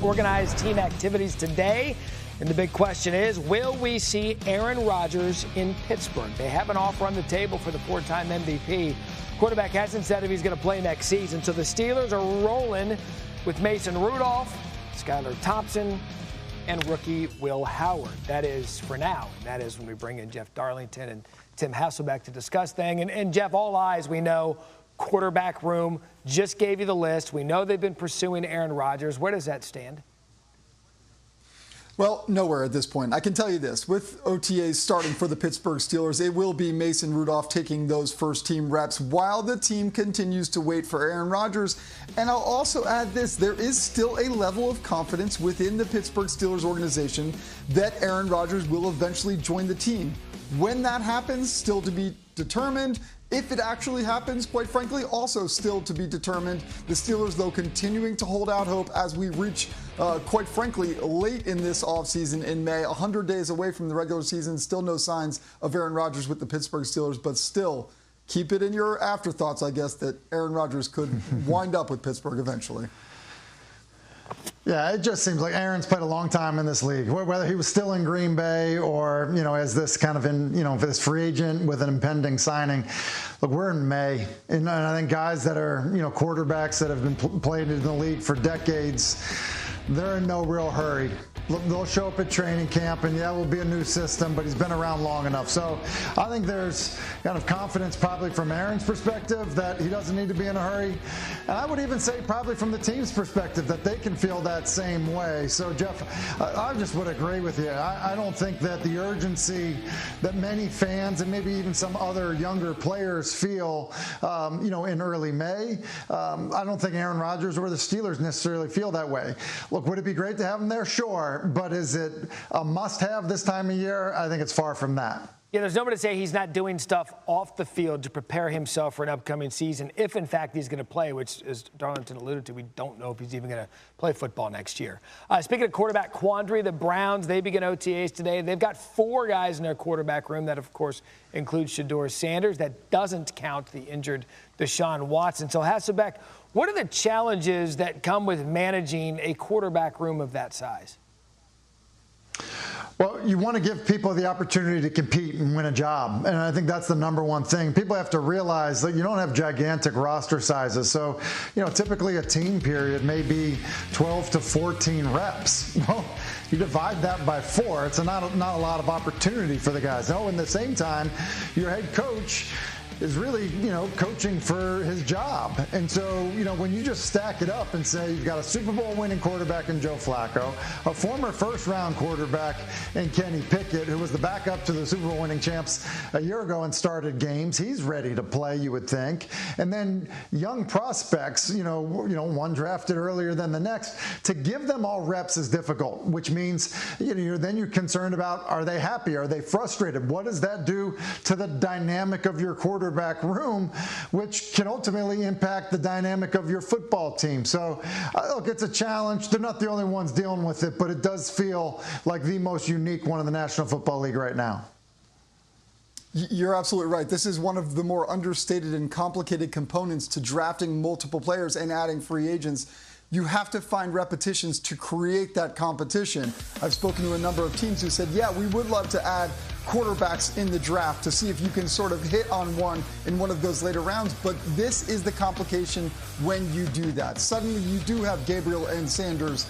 Organized team activities today. And the big question is, will we see Aaron Rodgers in Pittsburgh? They have an offer on the table for the four-time MVP. Quarterback hasn't said if he's going to play next season. So the Steelers are rolling with Mason Rudolph, Skylar Thompson, and rookie Will Howard. That is for now. And that is when we bring in Jeff Darlington and Tim Hasselbeck to discuss things. And Jeff, all eyes, we know, quarterback room, just gave you the list. We know they've been pursuing Aaron Rodgers. Where does that stand? Well, nowhere at this point. I can tell you this. With OTAs starting for the Pittsburgh Steelers, it will be Mason Rudolph taking those first-team reps while the team continues to wait for Aaron Rodgers. And I'll also add this. There is still a level of confidence within the Pittsburgh Steelers organization that Aaron Rodgers will eventually join the team. When that happens, still to be determined. If it actually happens, quite frankly, also still to be determined. The Steelers, though, continuing to hold out hope as we reach, quite frankly, late in this offseason in May, 100 days away from the regular season. Still no signs of Aaron Rodgers with the Pittsburgh Steelers, but still keep it in your afterthoughts, I guess, that Aaron Rodgers could wind up with Pittsburgh eventually. Yeah, it just seems like Aaron's played a long time in this league, whether he was still in Green Bay or, as this kind of this free agent with an impending signing. Look, we're in May, and I think guys that are, quarterbacks that have been played in the league for decades, they're in no real hurry. They'll show up at training camp, and yeah, it will be a new system, but he's been around long enough. So I think there's kind of confidence probably from Aaron's perspective that he doesn't need to be in a hurry. And I would even say probably from the team's perspective that they can feel that same way. So, Jeff, I just would agree with you. I don't think that the urgency that many fans and maybe even some other younger players feel, in early May, I don't think Aaron Rodgers or the Steelers necessarily feel that way. Look, would it be great to have him there? Sure. But is it a must-have this time of year? I think it's far from that. Yeah, there's nobody to say he's not doing stuff off the field to prepare himself for an upcoming season, if in fact he's going to play, which, as Darlington alluded to, we don't know if he's even going to play football next year. Speaking of quarterback quandary, the Browns, they begin OTAs today. They've got 4 guys in their quarterback room. That, of course, includes Shedeur Sanders. That doesn't count the injured Deshaun Watson. So, Hasselbeck, what are the challenges that come with managing a quarterback room of that size? Well, you want to give people the opportunity to compete and win a job. And I think that's the number one thing. People have to realize that you don't have gigantic roster sizes. So, typically a team period may be 12 to 14 reps. Well, you divide that by 4. It's not a lot of opportunity for the guys. No, in the same time, your head coach is really, coaching for his job. And so, when you just stack it up and say you've got a Super Bowl winning quarterback in Joe Flacco, a former first-round quarterback in Kenny Pickett, who was the backup to the Super Bowl winning champs a year ago and started games, he's ready to play, you would think. And then young prospects, one drafted earlier than the next, to give them all reps is difficult, which means, then you're concerned about, are they happy? Are they frustrated? What does that do to the dynamic of your quarterback room, which can ultimately impact the dynamic of your football team? So, look, it's a challenge. They're not the only ones dealing with it, but it does feel like the most unique one in the National Football League right now. You're absolutely right. This is one of the more understated and complicated components to drafting multiple players and adding free agents. You have to find repetitions to create that competition. I've spoken to a number of teams who said, yeah, we would love to add quarterbacks in the draft to see if you can sort of hit on one in one of those later rounds. But this is the complication when you do that. Suddenly you do have Gabriel and Sanders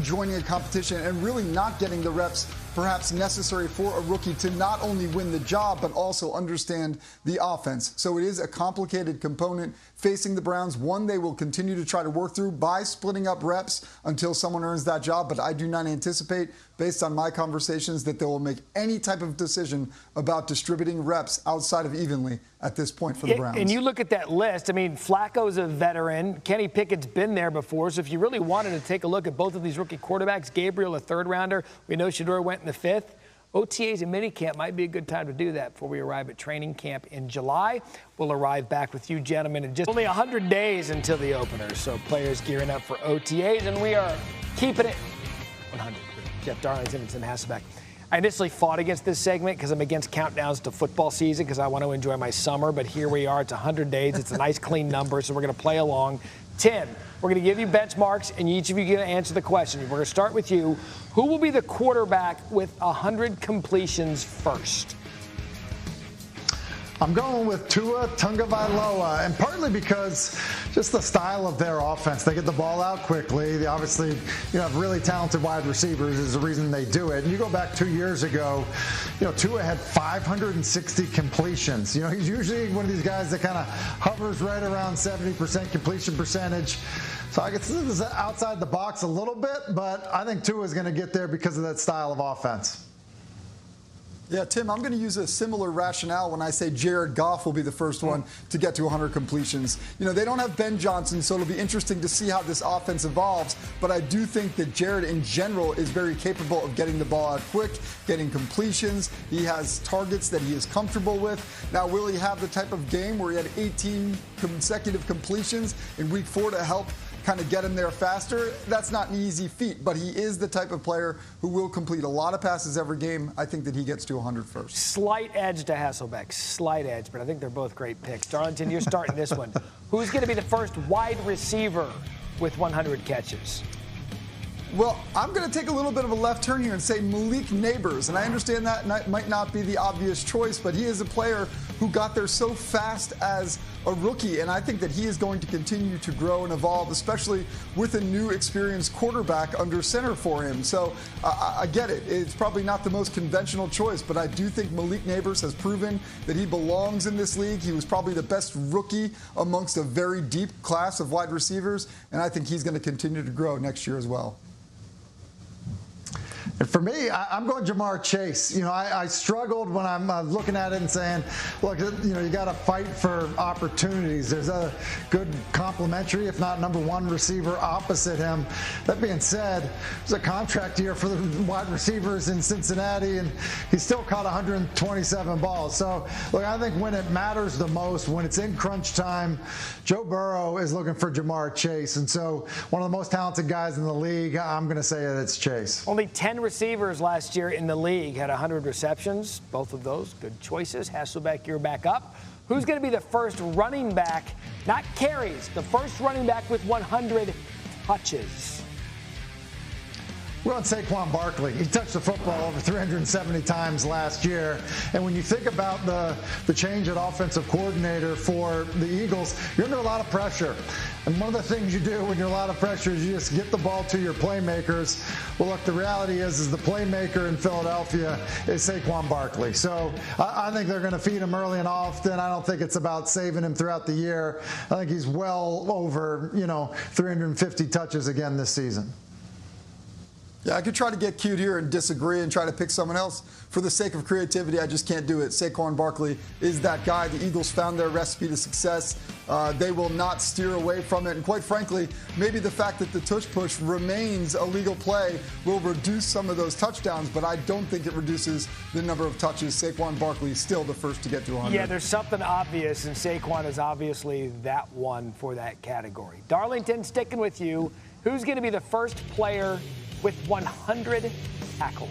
joining a competition and really not getting the reps perhaps necessary for a rookie to not only win the job, but also understand the offense. So it is a complicated component facing the Browns, one they will continue to try to work through by splitting up reps until someone earns that job. But I do not anticipate, based on my conversations, that they will make any type of decision about distributing reps outside of evenly at this point for the Browns. And you look at that list, I mean, Flacco's a veteran. Kenny Pickett's been there before. So if you really wanted to take a look at both of these rookie quarterbacks, Gabriel, a third-rounder, we know Shedeur went in the 5th. OTAs and minicamp might be a good time to do that before we arrive at training camp in July. We'll arrive back with you gentlemen in just only 100 days until the opener. So players gearing up for OTAs, and we are keeping it 100. Jeff Darlington and Tim Hasselbeck. I initially fought against this segment because I'm against countdowns to football season because I want to enjoy my summer, but here we are. It's 100 days. It's a nice, clean number, so we're going to play along. Tim, we're going to give you benchmarks, and each of you get to answer the question. We're going to start with you. Who will be the quarterback with 100 completions first? I'm going with Tua Tagovailoa, and partly because just the style of their offense. They get the ball out quickly. They obviously, have really talented wide receivers is the reason they do it. And you go back 2 years ago, Tua had 560 completions. He's usually one of these guys that kind of hovers right around 70% completion percentage. So I guess this is outside the box a little bit, but I think Tua is going to get there because of that style of offense. Yeah, Tim, I'm going to use a similar rationale when I say Jared Goff will be the first one to get to 100 completions. They don't have Ben Johnson, so it'll be interesting to see how this offense evolves. But I do think that Jared, in general, is very capable of getting the ball out quick, getting completions. He has targets that he is comfortable with. Now, will he have the type of game where he had 18 consecutive completions in Week 4 to help kind of get him there faster? That's not an easy feat, but he is the type of player who will complete a lot of passes every game. I think that he gets to 100 first. Slight edge to Hasselbeck, slight edge, but I think they're both great picks. Darlington, you're starting this one. Who's going to be the first wide receiver with 100 catches? Well, I'm going to take a little bit of a left turn here and say Malik Neighbors. And I understand that might not be the obvious choice, but he is a player who got there so fast as a rookie. And I think that he is going to continue to grow and evolve, especially with a new experienced quarterback under center for him. So I get it. It's probably not the most conventional choice, but I do think Malik Neighbors has proven that he belongs in this league. He was probably the best rookie amongst a very deep class of wide receivers. And I think he's going to continue to grow next year as well. And for me, I'm going Jamar Chase. I struggled when I'm looking at it and saying, look, you got to fight for opportunities. There's a good complementary, if not number one receiver opposite him. That being said, there's a contract year for the wide receivers in Cincinnati, and he still caught 127 balls. So, look, I think when it matters the most, when it's in crunch time, Joe Burrow is looking for Jamar Chase. And so one of the most talented guys in the league, I'm going to say that it's Chase. Only 10 receivers last year in the league had 100 receptions. Both of those good choices. Hasselbeck, you're back up. Who's going to be the first running back, not carries, the first running back with 100 touches? We're on Saquon Barkley. He touched the football over 370 times last year. And when you think about the change at offensive coordinator for the Eagles, you're under a lot of pressure. And one of the things you do when you're a lot of pressure is you just get the ball to your playmakers. Well, look, the reality is the playmaker in Philadelphia is Saquon Barkley. So I think they're going to feed him early and often. I don't think it's about saving him throughout the year. I think he's well over, 350 touches again this season. Yeah, I could try to get cute here and disagree and try to pick someone else. For the sake of creativity, I just can't do it. Saquon Barkley is that guy. The Eagles found their recipe to success. They will not steer away from it. And quite frankly, maybe the fact that the tush push remains a legal play will reduce some of those touchdowns, but I don't think it reduces the number of touches. Saquon Barkley is still the first to get to 100. Yeah, there's something obvious, and Saquon is obviously that one for that category. Darlington, sticking with you, who's going to be the first player with 100 tackles?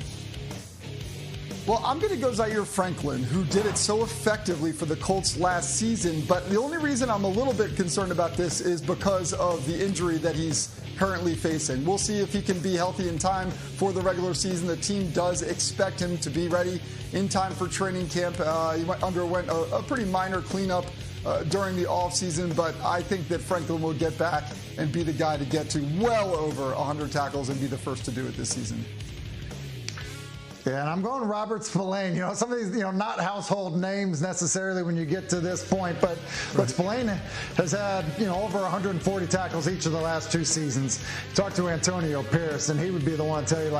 Well, I'm going to go Zaire Franklin, who did it so effectively for the Colts last season. But the only reason I'm a little bit concerned about this is because of the injury that he's currently facing. We'll see if he can be healthy in time for the regular season. The team does expect him to be ready in time for training camp. He underwent a pretty minor cleanup during the offseason, but I think that Franklin will get back and be the guy to get to well over 100 tackles and be the first to do it this season. Yeah, and I'm going Robert Spillane. Some of these, not household names necessarily when you get to this point, but Spillane has had, over 140 tackles each of the last 2 seasons. Talk to Antonio Pierce, and he would be the one to tell you,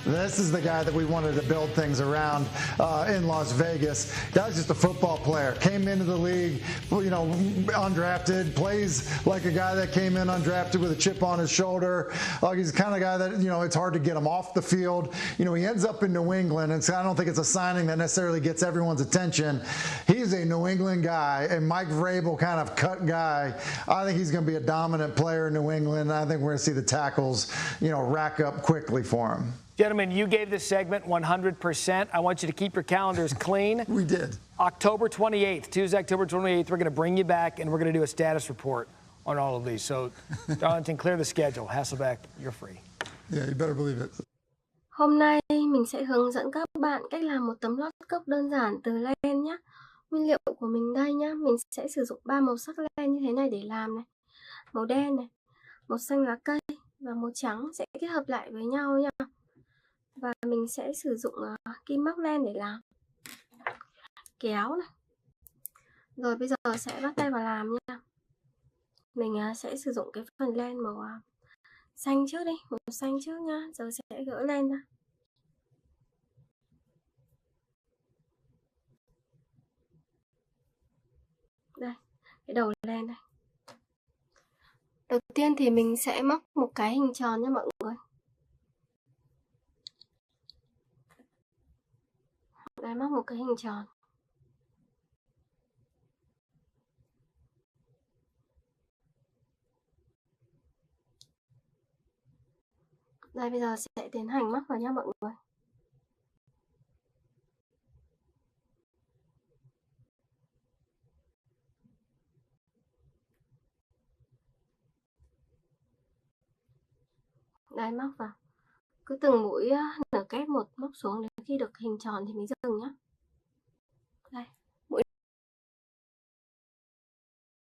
this is the guy that we wanted to build things around in Las Vegas. Guy's just a football player. Came into the league, undrafted, plays like a guy that came in undrafted with a chip on his shoulder. He's the kind of guy that, it's hard to get him off the field. He ends up in New England, and so I don't think it's a signing that necessarily gets everyone's attention. He's a New England guy, and Mike Vrabel kind of cut guy. I think he's going to be a dominant player in New England. I think we're going to see the tackles, rack up quickly for him. Gentlemen, you gave this segment 100%. I want you to keep your calendars clean. We did. October 28th, Tuesday, October 28th, we're going to bring you back, and we're going to do a status report on all of these. So, Darlington, clear the schedule. Hasselbeck, you're free. Yeah, you better believe it. Hôm nay mình sẽ hướng dẫn các bạn cách làm một tấm lót cốc đơn giản từ len nhé. Nguyên liệu của mình đây nhá, mình sẽ sử dụng 3 màu sắc len như thế này để làm này. Màu đen này, màu xanh lá cây và màu trắng sẽ kết hợp lại với nhau nha. Và mình sẽ sử dụng kim móc len để làm. Kéo này. Rồi bây giờ sẽ bắt tay vào làm nha. Mình sẽ sử dụng cái phần len màu xanh trước đi, màu xanh trước nha. Giờ sẽ gỡ len ra. Đây, cái đầu len này. Đầu tiên thì mình sẽ móc một cái hình tròn nha mọi người. Đây, móc một cái hình tròn. Đây, bây giờ sẽ tiến hành móc vào nha mọi người. Đây, móc vào. Cứ từng mũi nửa kép một móc xuống, đến khi được hình tròn thì mình dừng nhé. Đây.